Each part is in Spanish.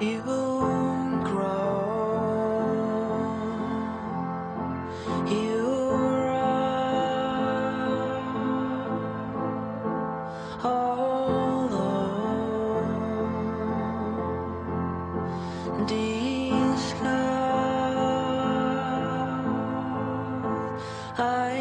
You won't grow, you run, although these love I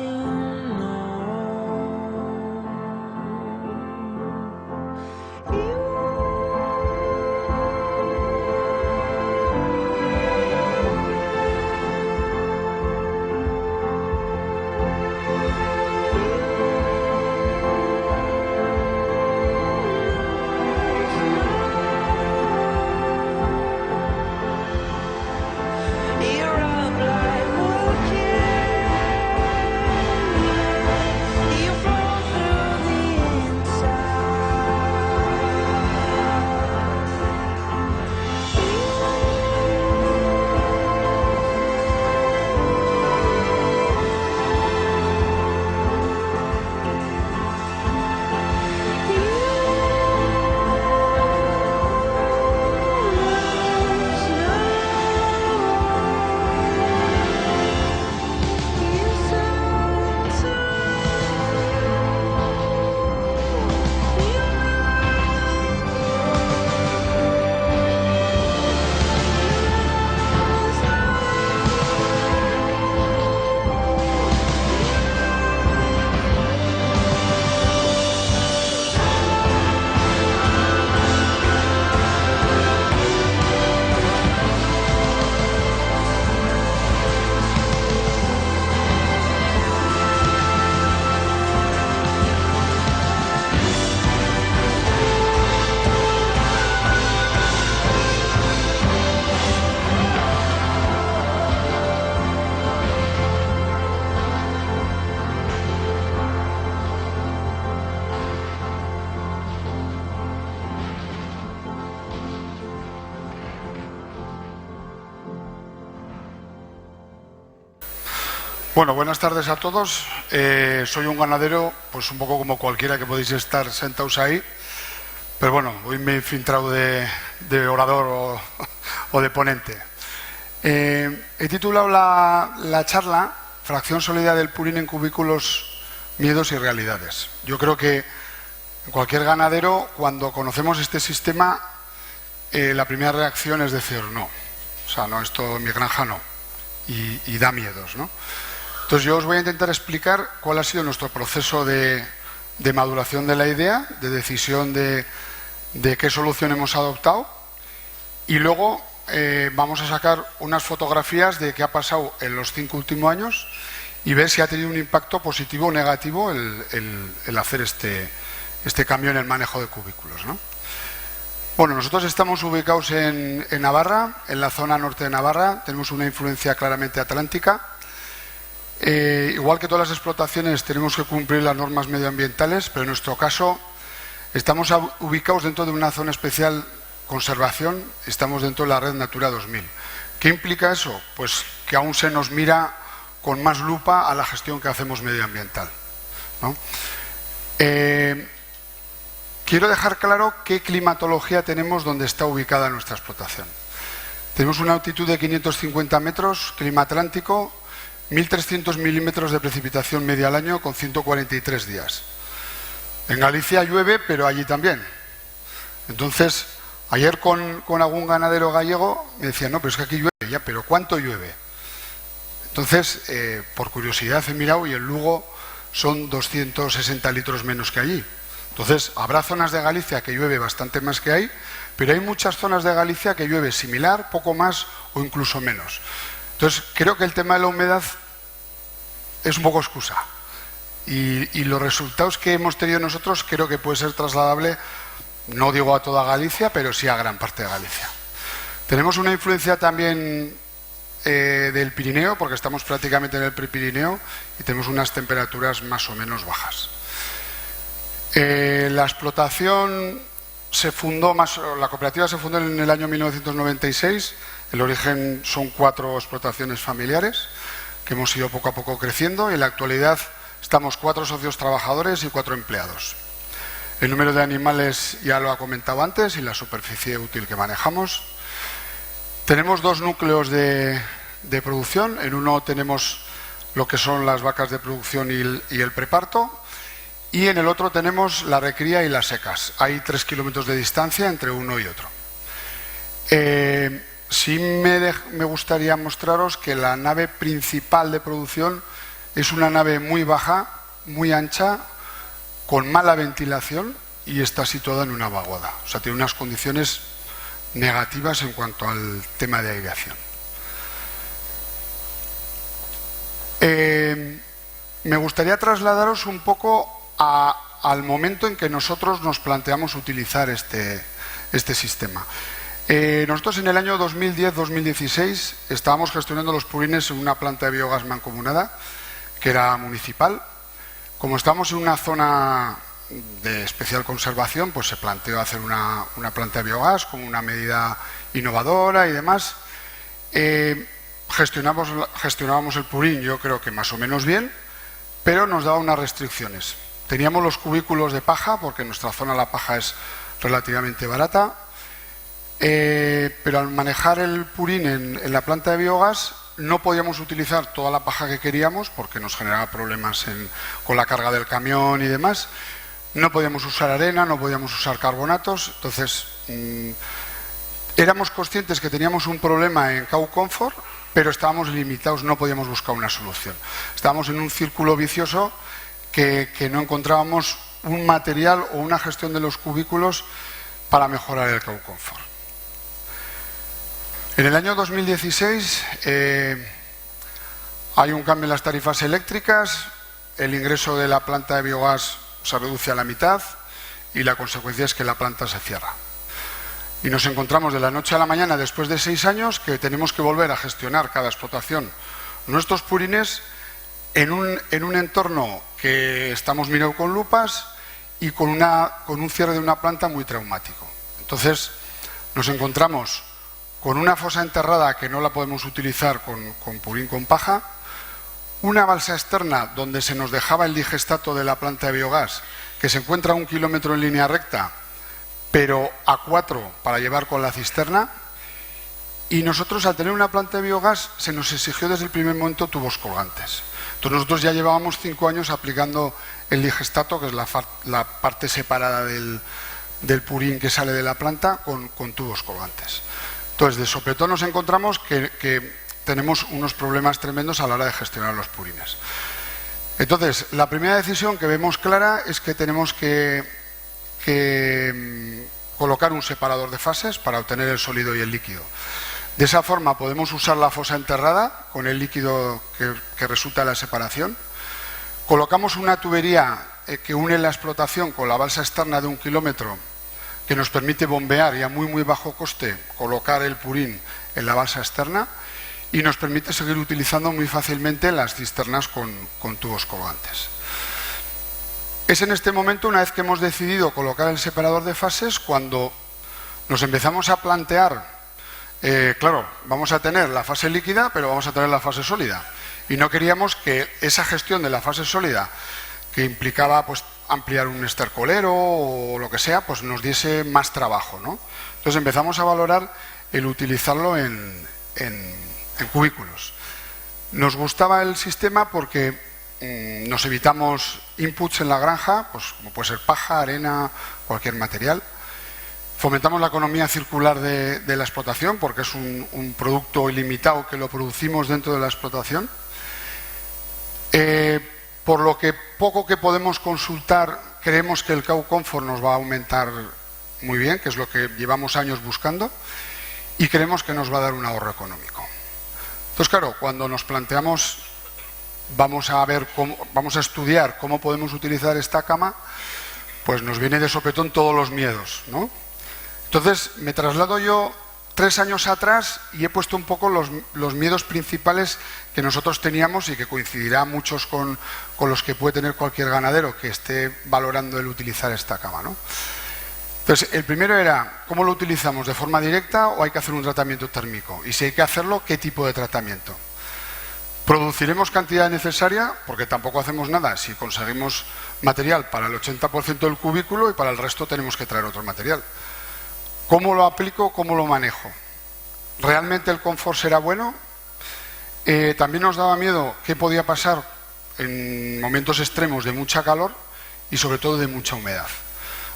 Bueno, buenas tardes a todos. Soy un ganadero, pues un poco como cualquiera que podéis estar sentados ahí, pero bueno, hoy me he infiltrado de orador o de ponente. He titulado la charla Fracción sólida del purín en cubículos, miedos y realidades. Yo creo que cualquier ganadero, cuando conocemos este sistema, la primera reacción es decir no. O sea, no, esto en mi granja no. Y da miedos, ¿no? Entonces yo os voy a intentar explicar cuál ha sido nuestro proceso de maduración de la idea, de decisión de qué solución hemos adoptado, y luego vamos a sacar unas fotografías de qué ha pasado en los 5 últimos años y ver si ha tenido un impacto positivo o negativo el hacer este cambio en el manejo de cubículos, ¿no? Bueno, nosotros estamos ubicados en Navarra, en la zona norte de Navarra, tenemos una influencia claramente atlántica. Igual que todas las explotaciones tenemos que cumplir las normas medioambientales, pero en nuestro caso estamos ubicados dentro de una zona especial conservación, estamos dentro de la red Natura 2000. ¿Qué implica eso? Pues que aún se nos mira con más lupa a la gestión que hacemos medioambiental, ¿no? Quiero dejar claro qué climatología tenemos donde está ubicada nuestra explotación. Tenemos una altitud de 550 metros, clima atlántico, 1.300 milímetros de precipitación media al año con 143 días. En Galicia llueve, pero allí también. Entonces, ayer con algún ganadero gallego me decían, no, pero es que aquí llueve, ya, pero ¿cuánto llueve? Entonces, por curiosidad he mirado y en Lugo son 260 litros menos que allí. Entonces, habrá zonas de Galicia que llueve bastante más que hay, pero hay muchas zonas de Galicia que llueve similar, poco más o incluso menos. Entonces, creo que el tema de la humedad es un poco excusa. Y los resultados que hemos tenido nosotros creo que puede ser trasladable, no digo a toda Galicia, pero sí a gran parte de Galicia. Tenemos una influencia también del Pirineo, porque estamos prácticamente en el Prepirineo y tenemos unas temperaturas más o menos bajas. La explotación la cooperativa se fundó en el año 1996. El origen son 4 explotaciones familiares que hemos ido poco a poco creciendo y en la actualidad estamos 4 socios trabajadores y 4 empleados. El número de animales ya lo ha comentado antes y la superficie útil que manejamos. Tenemos dos núcleos de producción. En uno tenemos lo que son las vacas de producción y el preparto, y en el otro tenemos la recría y las secas. Hay 3 kilómetros de distancia entre uno y otro. Sí me gustaría mostraros que la nave principal de producción es una nave muy baja, muy ancha, con mala ventilación, y está situada en una vaguada. O sea, tiene unas condiciones negativas en cuanto al tema de aireación. Me gustaría trasladaros un poco al momento en que nosotros nos planteamos utilizar este sistema. Nosotros en el año 2010-2016 estábamos gestionando los purines en una planta de biogás mancomunada, que era municipal. Como estábamos en una zona de especial conservación, pues se planteó hacer una planta de biogás como una medida innovadora y demás. Gestionábamos el purín, yo creo que más o menos bien, pero nos daba unas restricciones. Teníamos los cubículos de paja, porque en nuestra zona la paja es relativamente barata, pero al manejar el purín en la planta de biogás no podíamos utilizar toda la paja que queríamos, porque nos generaba problemas con la carga del camión y demás. No podíamos usar arena, no podíamos usar carbonatos. Entonces éramos conscientes que teníamos un problema en Cow Comfort, pero estábamos limitados, no podíamos buscar una solución. Estábamos en un círculo vicioso que no encontrábamos un material o una gestión de los cubículos para mejorar el Cow Comfort. En el año 2016 hay un cambio en las tarifas eléctricas, el ingreso de la planta de biogás se reduce a la mitad y la consecuencia es que la planta se cierra. Y nos encontramos de la noche a la mañana, después de 6 años, que tenemos que volver a gestionar cada explotación nuestros purines en un entorno que estamos mirando con lupas y con un cierre de una planta muy traumático. Entonces nos encontramos con una fosa enterrada que no la podemos utilizar con purín con paja, una balsa externa donde se nos dejaba el digestato de la planta de biogás, que se encuentra a 1 kilómetro en línea recta, pero a 4 para llevar con la cisterna, y nosotros, al tener una planta de biogás, se nos exigió desde el primer momento tubos colgantes. Entonces nosotros ya llevábamos 5 años aplicando el digestato, que es la parte separada del purín que sale de la planta, con tubos colgantes. Entonces, de sopetón nos encontramos que tenemos unos problemas tremendos a la hora de gestionar los purines. Entonces, la primera decisión que vemos clara es que tenemos que colocar un separador de fases para obtener el sólido y el líquido. De esa forma podemos usar la fosa enterrada con el líquido que resulta de la separación. Colocamos una tubería que une la explotación con la balsa externa de 1 kilómetro, que nos permite bombear y a muy bajo coste colocar el purín en la balsa externa, y nos permite seguir utilizando muy fácilmente las cisternas con tubos colgantes. Es en este momento, una vez que hemos decidido colocar el separador de fases, cuando nos empezamos a plantear, claro, vamos a tener la fase líquida, pero vamos a tener la fase sólida, y no queríamos que esa gestión de la fase sólida, que implicaba pues ampliar un estercolero o lo que sea, pues nos diese más trabajo, ¿no? Entonces empezamos a valorar el utilizarlo en cubículos. Nos gustaba el sistema porque nos evitamos inputs en la granja, pues como puede ser paja, arena, cualquier material. Fomentamos la economía circular de la explotación, porque es un producto ilimitado que lo producimos dentro de la explotación. Por lo que poco que podemos consultar, creemos que el Cow Comfort nos va a aumentar muy bien, que es lo que llevamos años buscando, y creemos que nos va a dar un ahorro económico. Entonces, claro, cuando nos planteamos, vamos a estudiar cómo podemos utilizar esta cama, pues nos viene de sopetón todos los miedos, ¿no? Entonces, me traslado yo 3 años atrás y he puesto un poco los miedos principales que nosotros teníamos y que coincidirá muchos con los que puede tener cualquier ganadero que esté valorando el utilizar esta cama, ¿no? Entonces, el primero era, ¿cómo lo utilizamos? ¿De forma directa o hay que hacer un tratamiento térmico? Y si hay que hacerlo, ¿qué tipo de tratamiento? ¿Produciremos cantidad necesaria? Porque tampoco hacemos nada si conseguimos material para el 80% del cubículo y para el resto tenemos que traer otro material. ¿Cómo lo aplico? ¿Cómo lo manejo? ¿realmente el confort será bueno? También nos daba miedo qué podía pasar en momentos extremos de mucha calor y sobre todo de mucha humedad.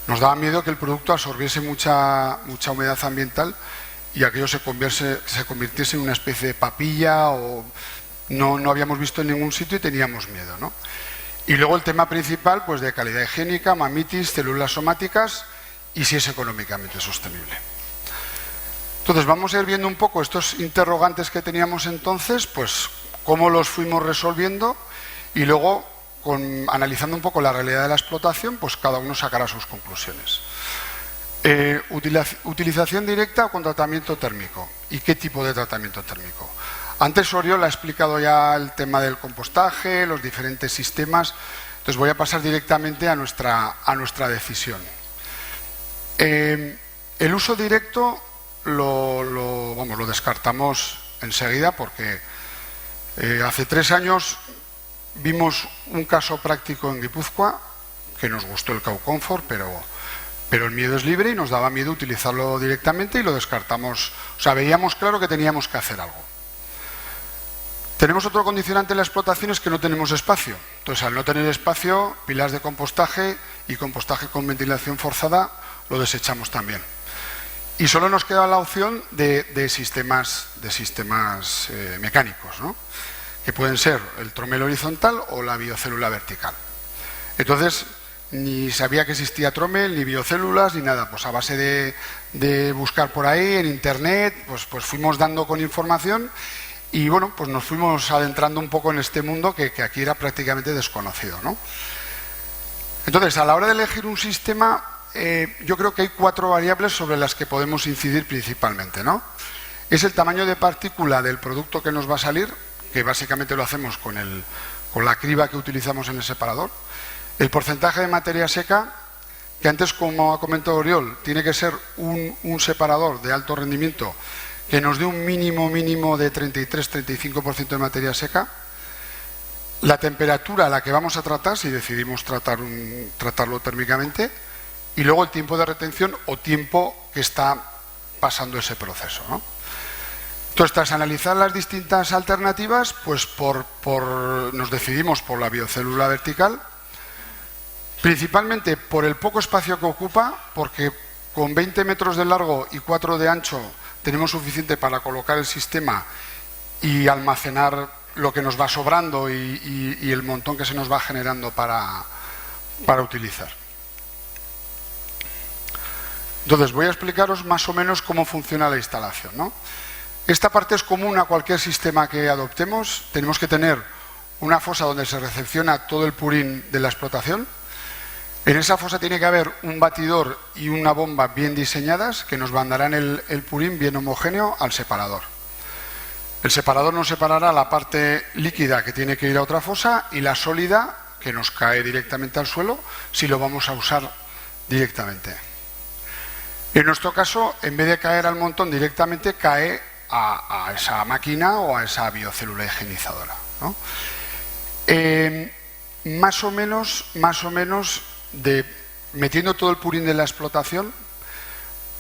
Nos daba miedo que el producto absorbiese mucha humedad ambiental y aquello se convirtiese en una especie de papilla o no habíamos visto en ningún sitio y teníamos miedo, ¿no? Y luego el tema principal, pues de calidad higiénica, mamitis, células somáticas y si es económicamente sostenible. Entonces vamos a ir viendo un poco estos interrogantes que teníamos entonces, pues cómo los fuimos resolviendo y luego analizando un poco la realidad de la explotación, pues cada uno sacará sus conclusiones. Utilización directa o con tratamiento térmico. ¿Y qué tipo de tratamiento térmico? Antes Oriol ha explicado ya el tema del compostaje, los diferentes sistemas, entonces voy a pasar directamente a nuestra decisión. El uso directo lo descartamos enseguida porque hace 3 años vimos un caso práctico en Guipúzcoa que nos gustó el Cow Comfort, pero el miedo es libre y nos daba miedo utilizarlo directamente y lo descartamos. O sea, veíamos claro que teníamos que hacer algo. Tenemos otro condicionante en la explotación, es que no tenemos espacio. Entonces, al no tener espacio, pilas de compostaje y compostaje con ventilación forzada lo desechamos también. Y solo nos queda la opción de sistemas mecánicos, ¿no? Que pueden ser el tromel horizontal o la biocélula vertical. Entonces, ni sabía que existía tromel, ni biocélulas, ni nada. Pues a base de buscar por ahí, en internet, pues fuimos dando con información y bueno, pues nos fuimos adentrando un poco en este mundo que aquí era prácticamente desconocido, ¿no? Entonces, a la hora de elegir un sistema, yo creo que hay 4 variables sobre las que podemos incidir principalmente, ¿no? Es el tamaño de partícula del producto que nos va a salir, que básicamente lo hacemos con la criba que utilizamos en el separador. El porcentaje de materia seca, que antes, como ha comentado Oriol, tiene que ser un separador de alto rendimiento que nos dé un mínimo de 33-35% de materia seca. La temperatura a la que vamos a tratar, si decidimos tratarlo térmicamente, y luego el tiempo de retención o tiempo que está pasando ese proceso, ¿no? Entonces, tras analizar las distintas alternativas, pues nos decidimos por la biocélula vertical, principalmente por el poco espacio que ocupa, porque con 20 metros de largo y 4 de ancho tenemos suficiente para colocar el sistema y almacenar lo que nos va sobrando y el montón que se nos va generando para utilizar. Entonces, voy a explicaros más o menos cómo funciona la instalación, ¿no? Esta parte es común a cualquier sistema que adoptemos. Tenemos que tener una fosa donde se recepciona todo el purín de la explotación. En esa fosa tiene que haber un batidor y una bomba bien diseñadas que nos mandarán el purín bien homogéneo al separador. El separador nos separará la parte líquida que tiene que ir a otra fosa y la sólida que nos cae directamente al suelo si lo vamos a usar directamente. En nuestro caso, en vez de caer al montón directamente, cae a esa máquina o a esa biocélula higienizadora, ¿no? Más o menos metiendo todo el purín de la explotación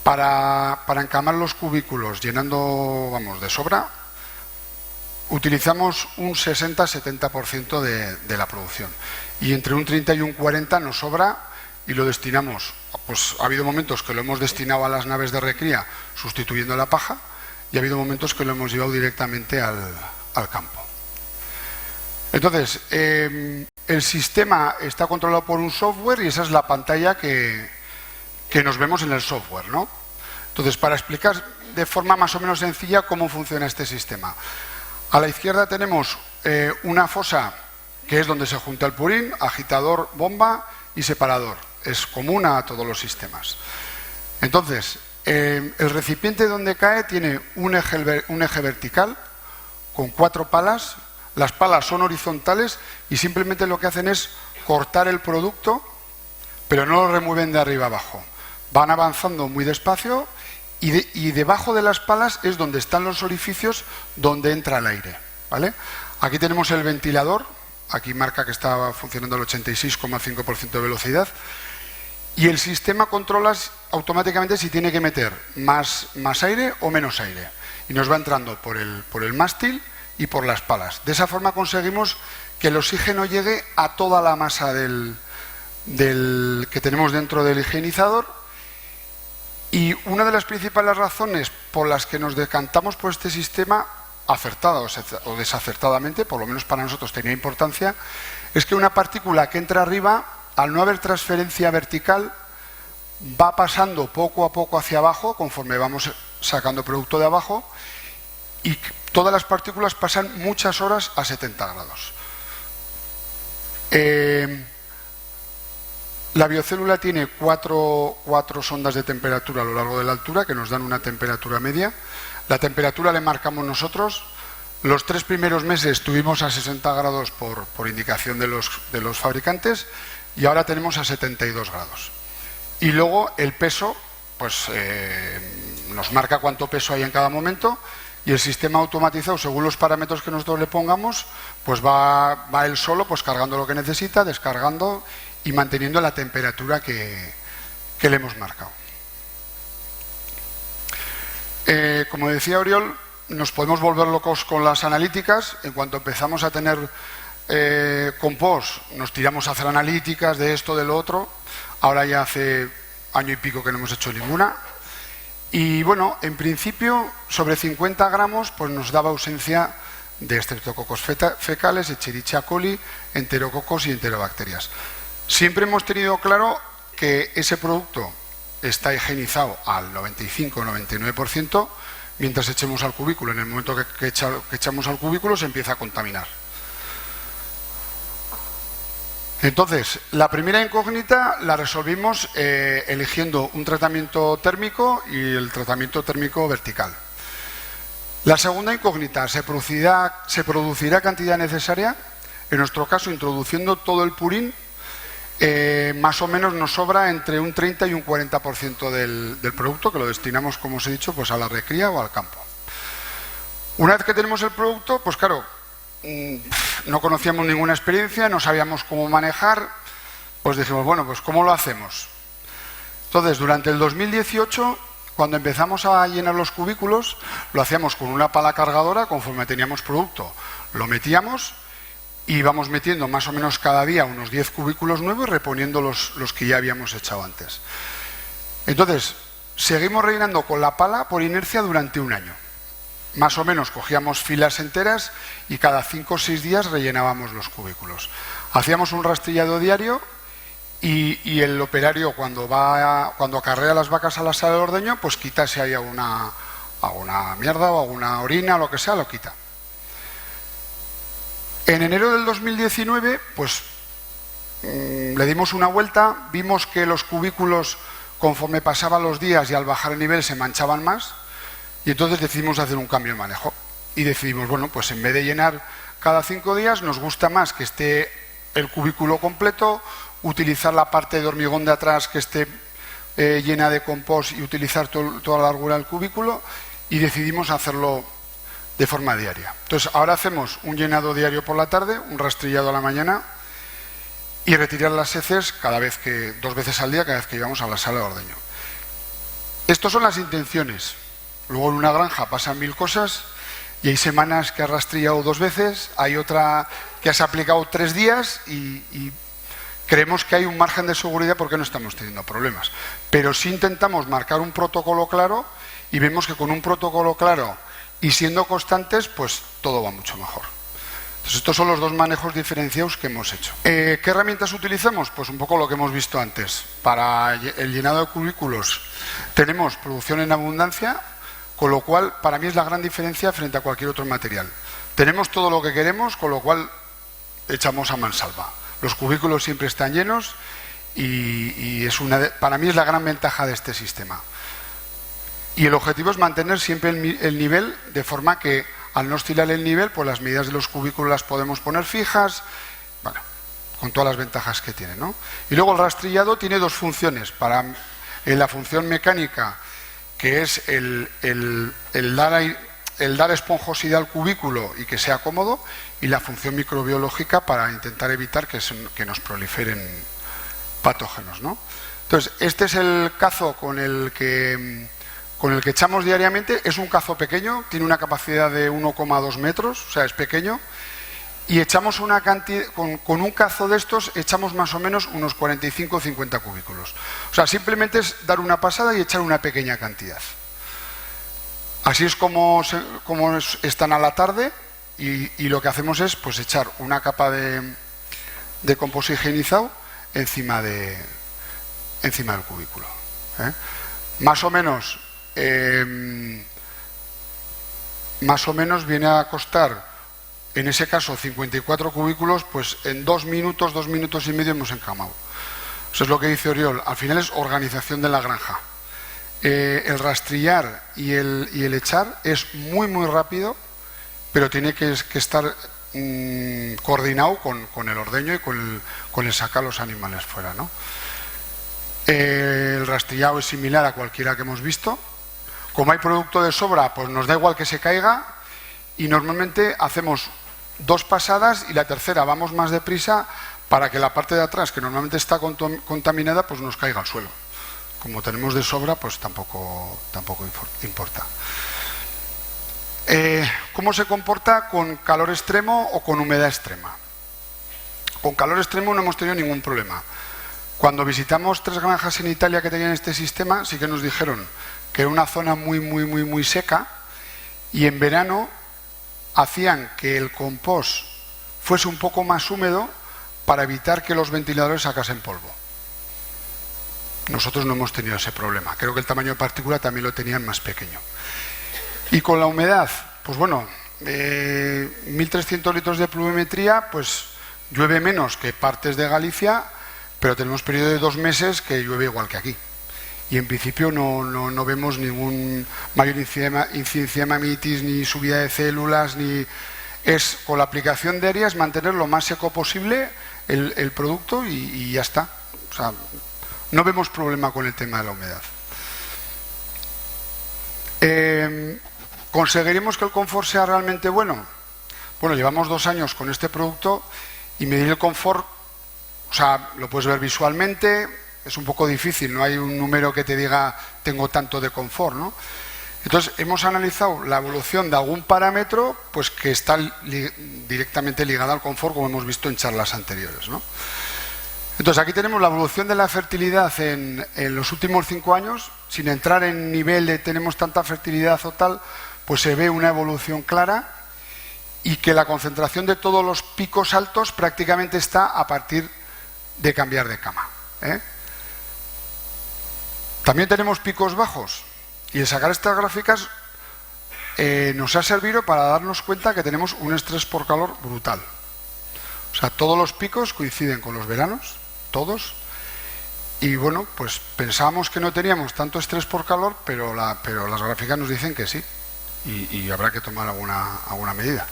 para encamar los cubículos, llenando, de sobra, utilizamos un 60-70% de la producción. Y entre un 30 y un 40 nos sobra y lo destinamos. Pues ha habido momentos que lo hemos destinado a las naves de recría sustituyendo la paja y ha habido momentos que lo hemos llevado directamente al campo. Entonces, el sistema está controlado por un software y esa es la pantalla que nos vemos en el software, ¿no? Entonces, para explicar de forma más o menos sencilla cómo funciona este sistema. A la izquierda tenemos una fosa que es donde se junta el purín, agitador, bomba y separador. Es común a todos los sistemas. Entonces, el recipiente donde cae tiene un eje vertical con 4 palas. Las palas son horizontales y simplemente lo que hacen es cortar el producto, pero no lo remueven de arriba abajo. Van avanzando muy despacio y debajo de las palas es donde están los orificios donde entra el aire, ¿vale? Aquí tenemos el ventilador, aquí marca que está funcionando al 86,5% de velocidad y el sistema controla automáticamente si tiene que meter más aire o menos aire. y nos va entrando por el mástil y por las palas. De esa forma conseguimos que el oxígeno llegue a toda la masa que tenemos dentro del higienizador. Y una de las principales razones por las que nos decantamos por este sistema, acertada o desacertadamente, por lo menos para nosotros tenía importancia, es que una partícula que entra arriba, al no haber transferencia vertical, va pasando poco a poco hacia abajo conforme vamos sacando producto de abajo, y todas las partículas pasan muchas horas a 70 grados. La biocélula tiene cuatro sondas de temperatura a lo largo de la altura que nos dan una temperatura media. La temperatura le marcamos nosotros. Los 3 primeros meses estuvimos a 60 grados por indicación de los fabricantes, y ahora tenemos a 72 grados. Y luego el peso, pues nos marca cuánto peso hay en cada momento, y el sistema automatizado, según los parámetros que nosotros le pongamos, pues va él solo pues cargando lo que necesita, descargando y manteniendo la temperatura que le hemos marcado. Como decía Oriol, nos podemos volver locos con las analíticas. En cuanto empezamos a tener compost, nos tiramos a hacer analíticas de esto, de lo otro. Ahora ya hace año y pico que no hemos hecho ninguna. Y bueno, en principio, sobre 50 gramos pues nos daba ausencia de estreptococos fecales, Escherichia coli, enterococos y enterobacterias. Siempre hemos tenido claro que ese producto está higienizado al 95-99%, mientras echemos al cubículo. En el momento que echamos al cubículo se empieza a contaminar. Entonces, la primera incógnita la resolvimos eligiendo un tratamiento térmico y el tratamiento térmico vertical. La segunda incógnita, ¿se producirá cantidad necesaria? En nuestro caso, introduciendo todo el purín, más o menos nos sobra entre un 30 y un 40% del producto, que lo destinamos, como os he dicho, pues a la recría o al campo. Una vez que tenemos el producto, pues claro, no conocíamos ninguna experiencia, no sabíamos cómo manejar, pues dijimos, bueno, pues ¿cómo lo hacemos? Entonces, durante el 2018, cuando empezamos a llenar los cubículos, lo hacíamos con una pala cargadora. Conforme teníamos producto, lo metíamos y íbamos metiendo más o menos cada día unos 10 cubículos nuevos, reponiendo los que ya habíamos echado antes. Entonces, seguimos rellenando con la pala por inercia durante un año. Más o menos cogíamos filas enteras y cada 5 o 6 días rellenábamos los cubículos. Hacíamos un rastrillado diario y el operario, cuando acarrea las vacas a la sala de ordeño, pues quita si hay alguna mierda o alguna orina o lo que sea, lo quita. En enero del 2019, pues le dimos una vuelta, vimos que los cubículos, conforme pasaban los días y al bajar el nivel, se manchaban más. Y entonces decidimos hacer un cambio de manejo y decidimos, bueno, pues en vez de llenar cada 5 días, nos gusta más que esté el cubículo completo, utilizar la parte de hormigón de atrás que esté llena de compost y utilizar toda la largura del cubículo, y decidimos hacerlo de forma diaria. Entonces ahora hacemos un llenado diario por la tarde, un rastrillado a la mañana y retirar las heces 2 veces al día cada vez que íbamos a la sala de ordeño. Estas son las intenciones. Luego en una granja pasan 1000 cosas y hay semanas que has rastrillado 2 veces, hay otra que has aplicado 3 días y creemos que hay un margen de seguridad porque no estamos teniendo problemas. Pero sí intentamos marcar un protocolo claro y vemos que con un protocolo claro y siendo constantes, pues todo va mucho mejor. Entonces estos son los 2 manejos diferenciados que hemos hecho. ¿Qué herramientas utilizamos? Pues un poco lo que hemos visto antes. Para el llenado de cubículos tenemos producción en abundancia, con lo cual para mí es la gran diferencia frente a cualquier otro material. Tenemos todo lo que queremos, con lo cual echamos a mansalva. Los cubículos siempre están llenos y para mí es la gran ventaja de este sistema. Y el objetivo es mantener siempre el nivel, de forma que al no oscilar el nivel, pues las medidas de los cubículos las podemos poner fijas, bueno, con todas las ventajas que tiene, ¿no? Y luego el rastrillado tiene 2 funciones. En la función mecánica, que es el dar esponjosidad al cubículo y que sea cómodo, y la función microbiológica para intentar evitar que nos proliferen patógenos, ¿no? Entonces, este es el cazo con el que con el que echamos diariamente. Es un cazo pequeño, tiene una capacidad de 1,2 metros, o sea, es pequeño. Y echamos una cantidad, con un cazo de estos echamos más o menos unos 45 o 50 cubículos. O sea, simplemente es dar una pasada y echar una pequeña cantidad. Así es como están a la tarde, y lo que hacemos es pues echar una capa de compost higienizado encima del cubículo. Más o menos viene a costar, en ese caso 54 cubículos, pues en 2 minutos, 2 minutos y medio hemos encamado. Eso es lo que dice Oriol, al final es organización de la granja. El rastrillar y el echar es muy muy rápido, pero tiene que estar coordinado con el ordeño y con el sacar los animales fuera, ¿no? El rastrillado es similar a cualquiera que hemos visto. Como hay producto de sobra, pues nos da igual que se caiga, y normalmente hacemos 2 pasadas y la tercera vamos más deprisa para que la parte de atrás, que normalmente está contaminada, pues nos caiga al suelo. Como tenemos de sobra, pues tampoco importa. ¿Cómo se comporta con calor extremo o con humedad extrema? Con calor extremo no hemos tenido ningún problema. Cuando visitamos 3 granjas en Italia que tenían este sistema, sí que nos dijeron que era una zona muy seca, y en verano hacían que el compost fuese un poco más húmedo para evitar que los ventiladores sacasen polvo. Nosotros no hemos tenido ese problema. Creo que el tamaño de partícula también lo tenían más pequeño. Y con la humedad, pues bueno, 1.300 litros de pluviometría, pues llueve menos que partes de Galicia, pero tenemos periodo de 2 meses que llueve igual que aquí. Y en principio no vemos ningún mayor incidencia de mamitis, ni subida de células, ni... Es con la aplicación diaria es mantener lo más seco posible el producto y ya está. O sea, no vemos problema con el tema de la humedad. ¿Conseguiremos que el confort sea realmente bueno? Bueno, llevamos 2 años con este producto y medir el confort, o sea, lo puedes ver visualmente, es un poco difícil, no hay un número que te diga tengo tanto de confort, ¿no? Entonces, hemos analizado la evolución de algún parámetro pues que está directamente ligado al confort, como hemos visto en charlas anteriores, ¿no? Entonces, aquí tenemos la evolución de la fertilidad en los últimos 5 años, sin entrar en nivel de tenemos tanta fertilidad o tal, pues se ve una evolución clara, y que la concentración de todos los picos altos prácticamente está a partir de cambiar de cama, ¿eh? También tenemos picos bajos, y el sacar estas gráficas nos ha servido para darnos cuenta que tenemos un estrés por calor brutal. O sea, todos los picos coinciden con los veranos, todos, y bueno, pues pensábamos que no teníamos tanto estrés por calor, pero las gráficas nos dicen que sí, y habrá que tomar alguna medida.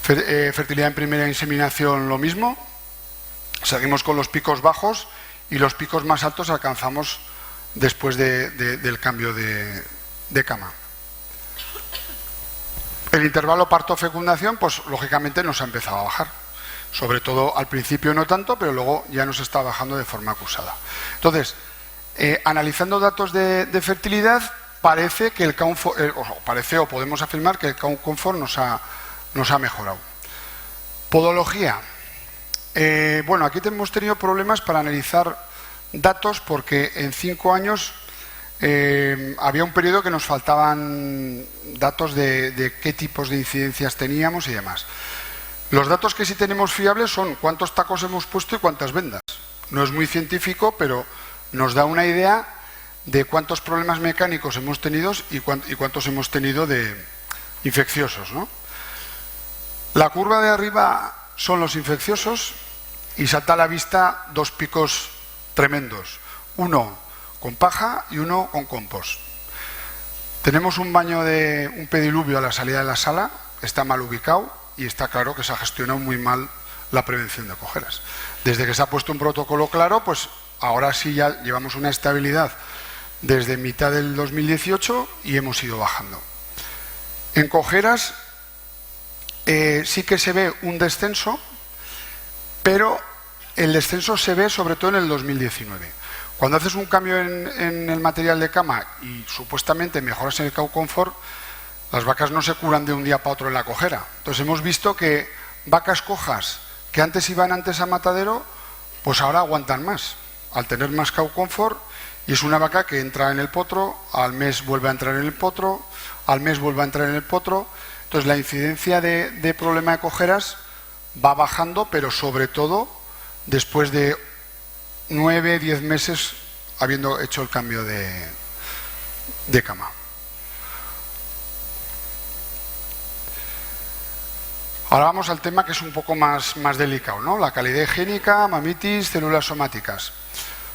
Fertilidad en primera inseminación, lo mismo. Seguimos con los picos bajos, y los picos más altos alcanzamos después del cambio de cama. El intervalo parto-fecundación, pues lógicamente nos ha empezado a bajar. Sobre todo al principio no tanto, pero luego ya nos está bajando de forma acusada. Entonces, analizando datos de fertilidad, parece que o podemos afirmar que el confort nos ha mejorado. Podología. Bueno, aquí hemos tenido problemas para analizar datos, porque en 5 años había un periodo que nos faltaban datos de qué tipos de incidencias teníamos y demás. Los datos que sí tenemos fiables son cuántos tacos hemos puesto y cuántas vendas. No es muy científico, pero nos da una idea de cuántos problemas mecánicos hemos tenido y cuántos hemos tenido de infecciosos, ¿no? La curva de arriba son los infecciosos, y salta a la vista 2 picos tremendos, uno con paja y uno con compost. Tenemos un pediluvio a la salida de la sala, está mal ubicado, y está claro que se ha gestionado muy mal la prevención de cojeras. Desde que se ha puesto un protocolo claro, pues ahora sí ya llevamos una estabilidad desde mitad del 2018 y hemos ido bajando. En cojeras sí que se ve un descenso, pero el descenso se ve sobre todo en el 2019, Cuando haces un cambio en el material de cama y supuestamente mejoras en el cow comfort, las vacas no se curan de un día para otro en la cojera. Entonces hemos visto que vacas cojas que antes iban a matadero, pues ahora aguantan más, al tener más cow comfort, y es una vaca que entra en el potro, al mes vuelve a entrar en el potro, al mes vuelve a entrar en el potro. Entonces la incidencia de problema de cojeras va bajando, pero sobre todo después de 9, 10 meses habiendo hecho el cambio de cama. Ahora vamos al tema que es un poco más delicado, ¿no? La calidad higiénica, mamitis, células somáticas.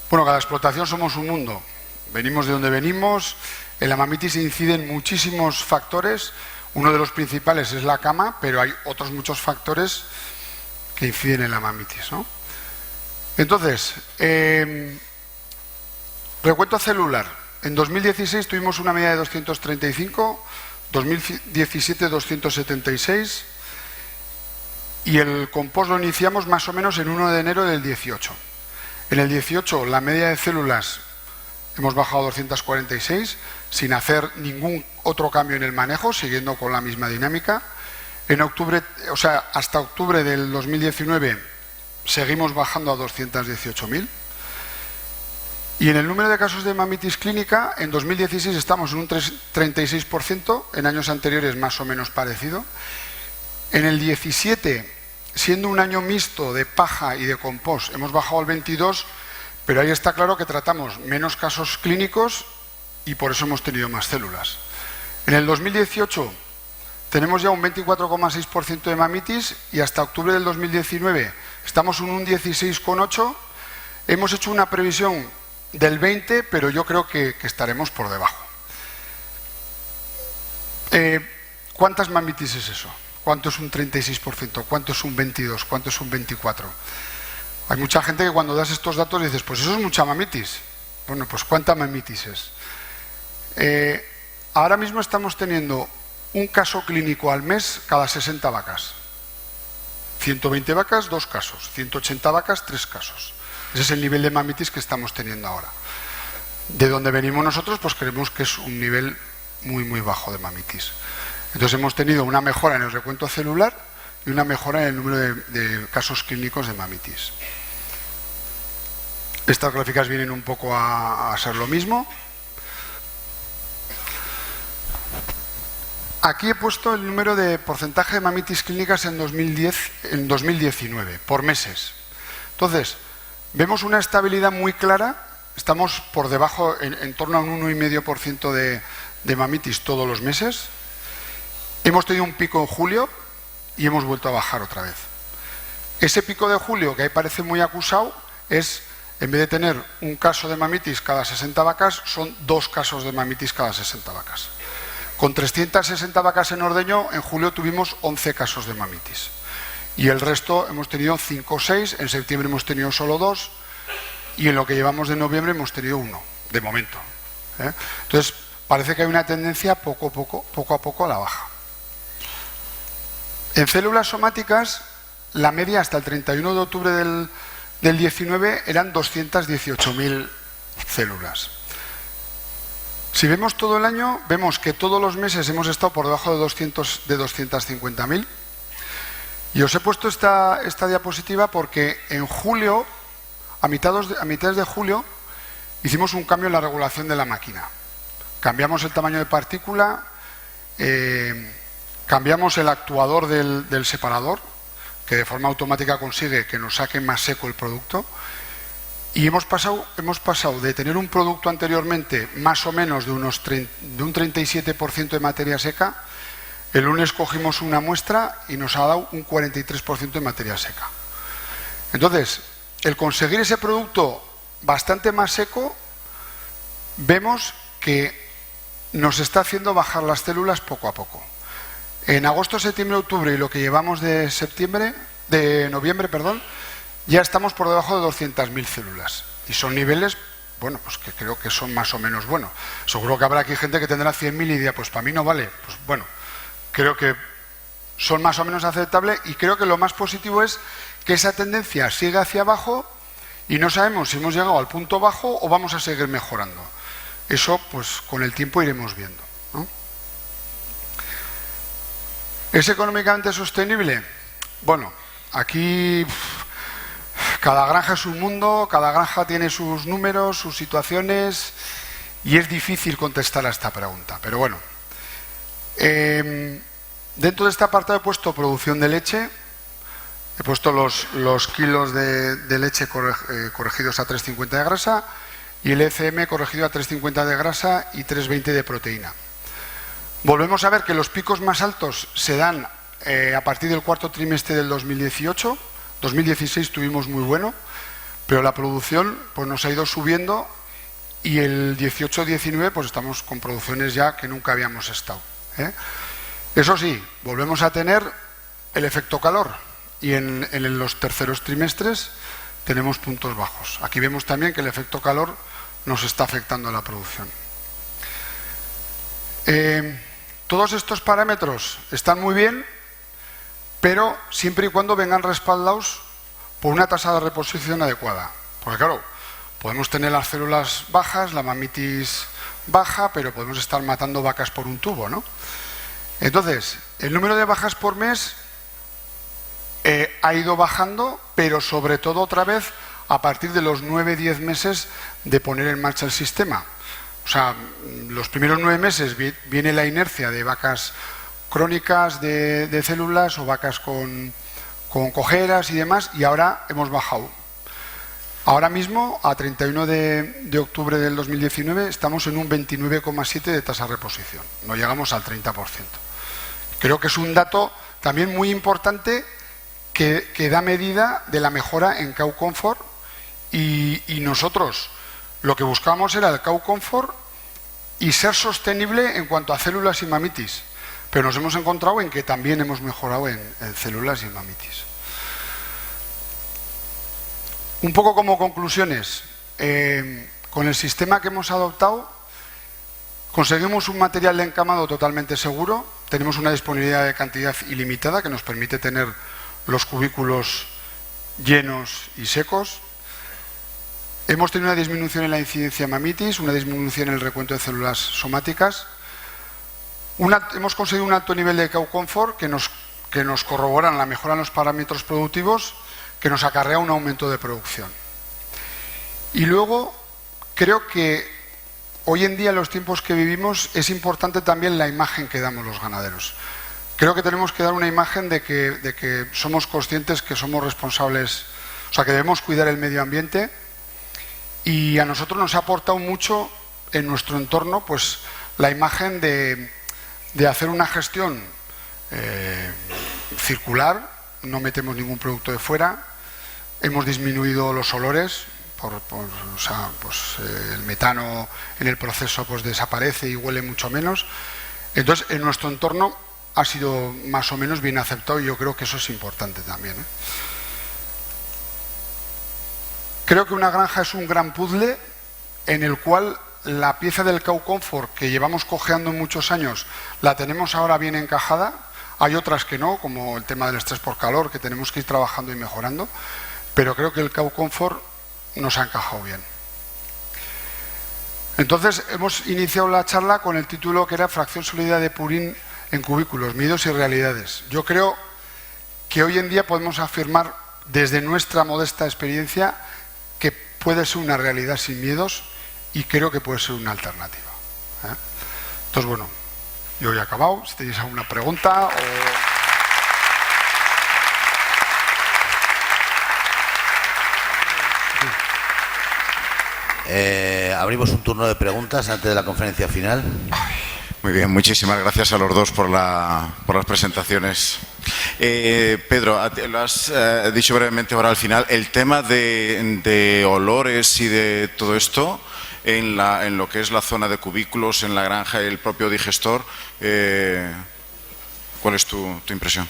Bueno, cada explotación somos un mundo. Venimos de donde venimos. En la mamitis inciden muchísimos factores. Uno de los principales es la cama, pero hay otros muchos factores que inciden en la mamitis, ¿no? Entonces, recuento celular. En 2016 tuvimos una media de 235, 2017 276 y el compost lo iniciamos más o menos en 1 de enero del 18. En el 18 la media de células hemos bajado a 246 sin hacer ningún otro cambio en el manejo, siguiendo con la misma dinámica. En octubre, o sea, hasta octubre del 2019 seguimos bajando a 218.000. Y en el número de casos de mamitis clínica, en 2016 estamos en un 36%, en años anteriores más o menos parecido. En el 17, siendo un año mixto de paja y de compost, hemos bajado al 22%, pero ahí está claro que tratamos menos casos clínicos y por eso hemos tenido más células. En el 2018 tenemos ya un 24,6% de mamitis y hasta octubre del 2019 estamos en un 16,8%. Hemos hecho una previsión del 20%, pero yo creo que estaremos por debajo. ¿Cuántas mamitis es eso? ¿Cuánto es un 36%? ¿Cuánto es un 22%? ¿Cuánto es un 24%? Hay mucha gente que cuando das estos datos dices, pues eso es mucha mamitis. Bueno, pues ¿cuánta mamitis es? Ahora mismo estamos teniendo un caso clínico al mes cada 60 vacas. 120 vacas, 2 casos. 180 vacas, 3 casos. Ese es el nivel de mamitis que estamos teniendo ahora. De donde venimos nosotros, pues creemos que es un nivel muy bajo de mamitis. Entonces hemos tenido una mejora en el recuento celular y una mejora en el número de casos clínicos de mamitis. Estas gráficas vienen un poco a ser lo mismo. Aquí he puesto el número de porcentaje de mamitis clínicas en 2019, por meses. Entonces, vemos una estabilidad muy clara. Estamos por debajo, en torno a un 1,5% de mamitis todos los meses. Hemos tenido un pico en julio y hemos vuelto a bajar otra vez. Ese pico de julio, que ahí parece muy acusado, es, en vez de tener un caso de mamitis cada 60 vacas, son 2 casos de mamitis cada 60 vacas. Con 360 vacas en ordeño, en julio tuvimos 11 casos de mamitis. Y el resto hemos tenido 5 o 6, en septiembre hemos tenido solo 2, y en lo que llevamos de noviembre hemos tenido 1, de momento. Entonces, parece que hay una tendencia poco a poco a la baja. En células somáticas, la media hasta el 31 de octubre del 19 eran 218.000 células. Si vemos todo el año, vemos que todos los meses hemos estado por debajo de 250.000. Y os he puesto esta diapositiva porque en julio, a mitades de julio, hicimos un cambio en la regulación de la máquina. Cambiamos el tamaño de partícula, cambiamos el actuador del separador, que de forma automática consigue que nos saque más seco el producto. Y hemos pasado de tener un producto anteriormente más o menos de un 37% de materia seca. El lunes cogimos una muestra y nos ha dado un 43% de materia seca. Entonces, el conseguir ese producto bastante más seco, vemos que nos está haciendo bajar las células poco a poco. En agosto, septiembre, octubre y lo que llevamos de noviembre, ya estamos por debajo de 200.000 células. Y son niveles, bueno, pues que creo que son más o menos buenos. Seguro que habrá aquí gente que tendrá 100.000 y dirá, pues para mí no vale. Pues bueno, creo que son más o menos aceptables y creo que lo más positivo es que esa tendencia siga hacia abajo y no sabemos si hemos llegado al punto bajo o vamos a seguir mejorando. Eso, pues, con el tiempo iremos viendo, ¿no? ¿Es económicamente sostenible? Bueno, aquí cada granja es un mundo, cada granja tiene sus números, sus situaciones, y es difícil contestar a esta pregunta. Pero bueno, dentro de este apartado he puesto producción de leche, he puesto los kilos de leche corregidos a 3,50 de grasa y el ECM corregido a 3,50 de grasa y 3,20 de proteína. Volvemos a ver que los picos más altos se dan a partir del cuarto trimestre del 2018. 2016 tuvimos muy bueno, pero la producción pues nos ha ido subiendo y el 18-19 pues estamos con producciones ya que nunca habíamos estado, ¿eh? Eso sí, volvemos a tener el efecto calor y en los terceros trimestres tenemos puntos bajos. Aquí vemos también que el efecto calor nos está afectando a la producción. Todos estos parámetros están muy bien, pero siempre y cuando vengan respaldados por una tasa de reposición adecuada. Porque claro, podemos tener las células bajas, la mamitis baja, pero podemos estar matando vacas por un tubo, ¿no? Entonces, el número de bajas por mes ha ido bajando, pero sobre todo otra vez a partir de los 9-10 meses de poner en marcha el sistema. O sea, los primeros 9 meses viene la inercia de vacas crónicas de células o vacas con cojeras y demás, y ahora hemos bajado. Ahora mismo, a 31 de octubre del 2019, estamos en un 29,7 de tasa de reposición. No llegamos al 30%. Creo que es un dato también muy importante que da medida de la mejora en cow comfort, y nosotros lo que buscábamos era el cow comfort y ser sostenible en cuanto a células y mamitis, pero nos hemos encontrado en que también hemos mejorado en células y mamitis. Un poco como conclusiones, con el sistema que hemos adoptado conseguimos un material de encamado totalmente seguro, tenemos una disponibilidad de cantidad ilimitada que nos permite tener los cubículos llenos y secos. Hemos tenido una disminución en la incidencia de mamitis, una disminución en el recuento de células somáticas. Hemos conseguido un alto nivel de cow comfort que nos corroboran la mejora en los parámetros productivos, que nos acarrea un aumento de producción. Y luego, creo que hoy en día, en los tiempos que vivimos, es importante también la imagen que damos los ganaderos. Creo que tenemos que dar una imagen de que somos conscientes que somos responsables, o sea, que debemos cuidar el medio ambiente. Y a nosotros nos ha aportado mucho en nuestro entorno, pues, la imagen de hacer una gestión circular, no metemos ningún producto de fuera, hemos disminuido los olores, o sea, pues, el metano en el proceso pues desaparece y huele mucho menos. Entonces, en nuestro entorno ha sido más o menos bien aceptado y yo creo que eso es importante también, ¿eh? Creo que una granja es un gran puzzle en el cual la pieza del cow comfort que llevamos cojeando muchos años la tenemos ahora bien encajada. Hay otras que no, como el tema del estrés por calor, que tenemos que ir trabajando y mejorando, pero creo que el cow comfort nos ha encajado bien. Entonces hemos iniciado la charla con el título que era Fracción sólida de purín en cubículos, miedos y realidades. Yo creo que hoy en día podemos afirmar desde nuestra modesta experiencia que puede ser una realidad sin miedos y creo que puede ser una alternativa, ¿eh? Entonces, bueno, yo ya he acabado. Si tenéis alguna pregunta abrimos un turno de preguntas antes de la conferencia final. Muy bien, muchísimas gracias a los dos por las presentaciones. Pedro, lo has dicho brevemente ahora al final, el tema de olores y de todo esto en lo que es la zona de cubículos, en la granja y el propio digestor, ¿cuál es tu impresión?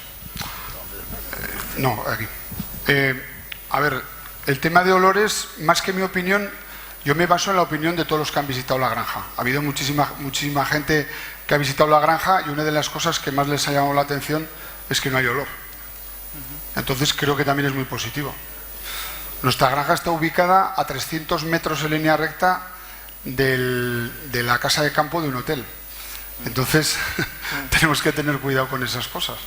No, aquí. A ver, el tema de olores, más que mi opinión, yo me baso en la opinión de todos los que han visitado la granja. Ha habido muchísima gente que ha visitado la granja y una de las cosas que más les ha llamado la atención es que no hay olor. Entonces creo que también es muy positivo. Nuestra granja está ubicada a 300 metros en línea recta de la casa de campo de un hotel. Entonces, tenemos que tener cuidado con esas cosas.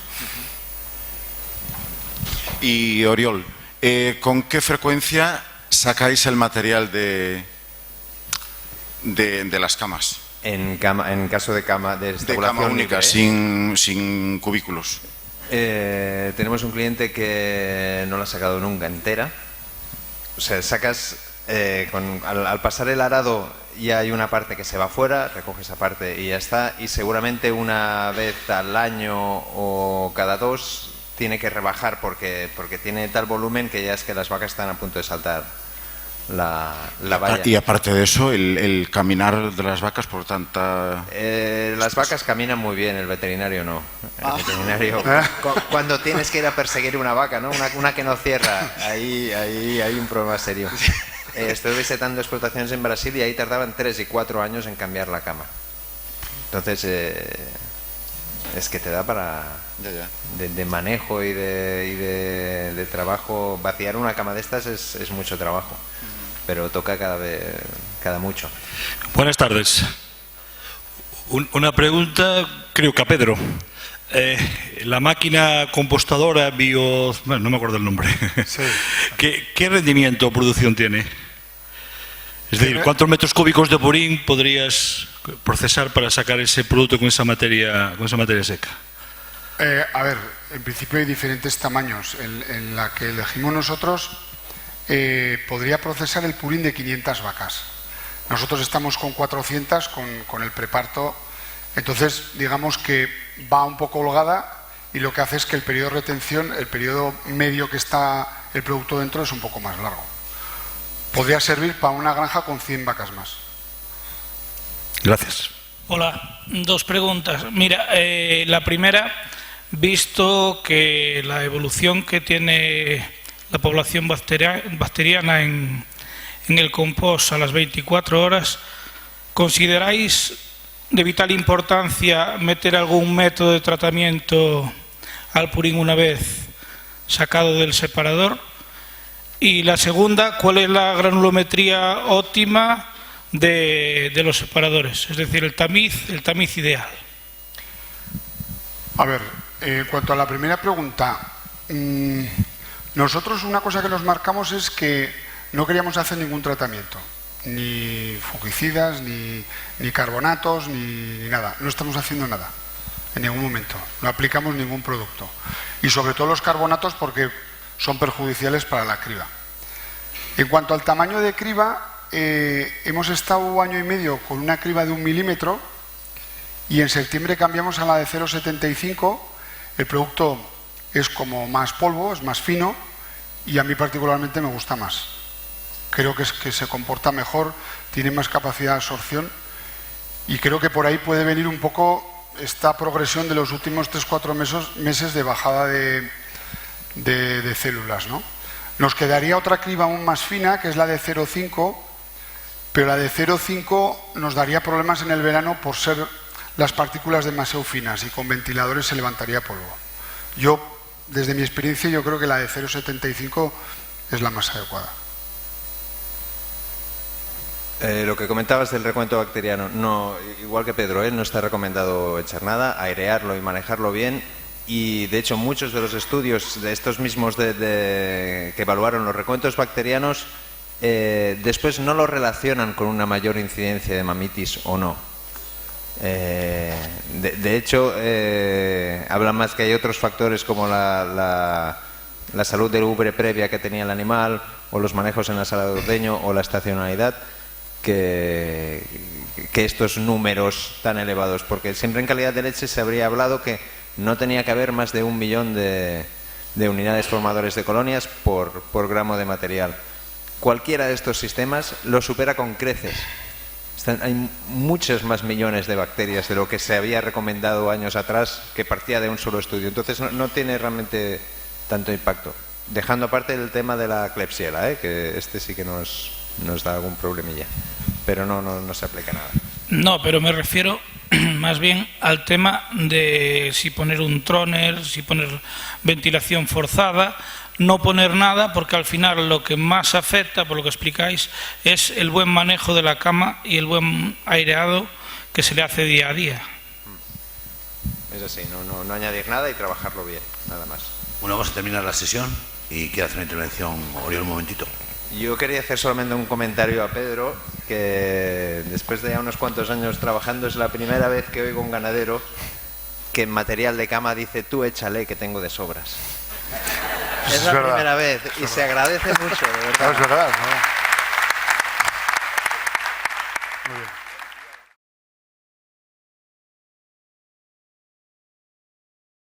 Y Oriol, ¿con qué frecuencia sacáis el material de las camas? En caso de cama de De regulación cama única, libre, sin cubículos. tenemos un cliente que no la ha sacado nunca entera. O sea, sacas al pasar el arado ya hay una parte que se va fuera, recoge esa parte y ya está. Y seguramente una vez al año o cada dos tiene que rebajar porque tiene tal volumen que ya es que las vacas están a punto de saltar la valla. Y aparte de eso, el caminar de las vacas por tanta... Las vacas caminan muy bien, el veterinario no. El veterinario, cuando tienes que ir a perseguir una vaca, ¿no? Una que no cierra, ahí hay un problema serio. Estuve visitando explotaciones en Brasil y ahí tardaban 3 y 4 años en cambiar la cama. Entonces, es que te da para... De manejo y de trabajo. Vaciar una cama de estas es mucho trabajo. Pero toca cada mucho. Buenas tardes. Una pregunta, creo que a Pedro. La máquina compostadora bueno, no me acuerdo el nombre. Sí. ¿Qué rendimiento o producción tiene? Es decir, ¿cuántos metros cúbicos de purín podrías procesar para sacar ese producto con esa materia seca? A ver, en principio hay diferentes tamaños. En la que elegimos nosotros podría procesar el purín de 500 vacas. Nosotros estamos con 400 con el preparto. Entonces, digamos que va un poco holgada y lo que hace es que el periodo de retención, el periodo medio que está el producto dentro es un poco más largo. Podría servir para una granja con 100 vacas más. Gracias. Hola, 2 preguntas. Mira, la primera, visto que la evolución que tiene la población bacteriana en el compost a las 24 horas, ¿consideráis de vital importancia meter algún método de tratamiento al purín una vez sacado del separador? Y la segunda, ¿cuál es la granulometría óptima de los separadores? Es decir, el tamiz ideal. A ver, en cuanto a la primera pregunta, nosotros una cosa que nos marcamos es que no queríamos hacer ningún tratamiento, ni fungicidas, ni carbonatos, ni nada. No estamos haciendo nada, en ningún momento. No aplicamos ningún producto. Y sobre todo los carbonatos porque son perjudiciales para la criba. En cuanto al tamaño de criba, hemos estado 1 año y medio con una criba de 1 milímetro y en septiembre cambiamos a la de 0,75. El producto es como más polvo, es más fino y a mí particularmente me gusta más. Creo que se comporta mejor, tiene más capacidad de absorción y creo que por ahí puede venir un poco esta progresión de los últimos 3-4 meses de bajada de células, ¿no? Nos quedaría otra criba aún más fina, que es la de 0,5, pero la de 0,5 nos daría problemas en el verano por ser las partículas demasiado finas y con ventiladores se levantaría polvo. Yo, desde mi experiencia, yo creo que la de 0,75 es la más adecuada. Lo que comentabas del recuento bacteriano, no, igual que Pedro, no está recomendado echar nada, airearlo y manejarlo bien. Y de hecho muchos de los estudios de estos mismos que evaluaron los recuentos bacterianos después no lo relacionan con una mayor incidencia de mamitis o no. De hecho hablan más que hay otros factores como la salud del ubre previa que tenía el animal o los manejos en la sala de ordeño o la estacionalidad que estos números tan elevados, porque siempre en calidad de leche se habría hablado que no tenía que haber más de 1 millón de unidades formadores de colonias por gramo de material. Cualquiera de estos sistemas lo supera con creces. Hay muchos más millones de bacterias de lo que se había recomendado años atrás, que partía de un solo estudio. Entonces no tiene realmente tanto impacto. Dejando aparte el tema de la Klebsiella, que este sí que nos da algún problemilla. Pero no se aplica nada. No, pero me refiero más bien al tema de si poner un troner, si poner ventilación forzada, no poner nada, porque al final lo que más afecta, por lo que explicáis, es el buen manejo de la cama y el buen aireado que se le hace día a día. Es así, no añadir nada y trabajarlo bien, nada más. Bueno, vamos a terminar la sesión y quiero hacer una intervención, Oriol, un momentito. Yo quería hacer solamente un comentario a Pedro, que después de ya unos cuantos años trabajando es la primera vez que oigo un ganadero que en material de cama dice: tú échale que tengo de sobras. Es la primera vez y se agradece mucho, de verdad. Es verdad, ¿no? Muy bien.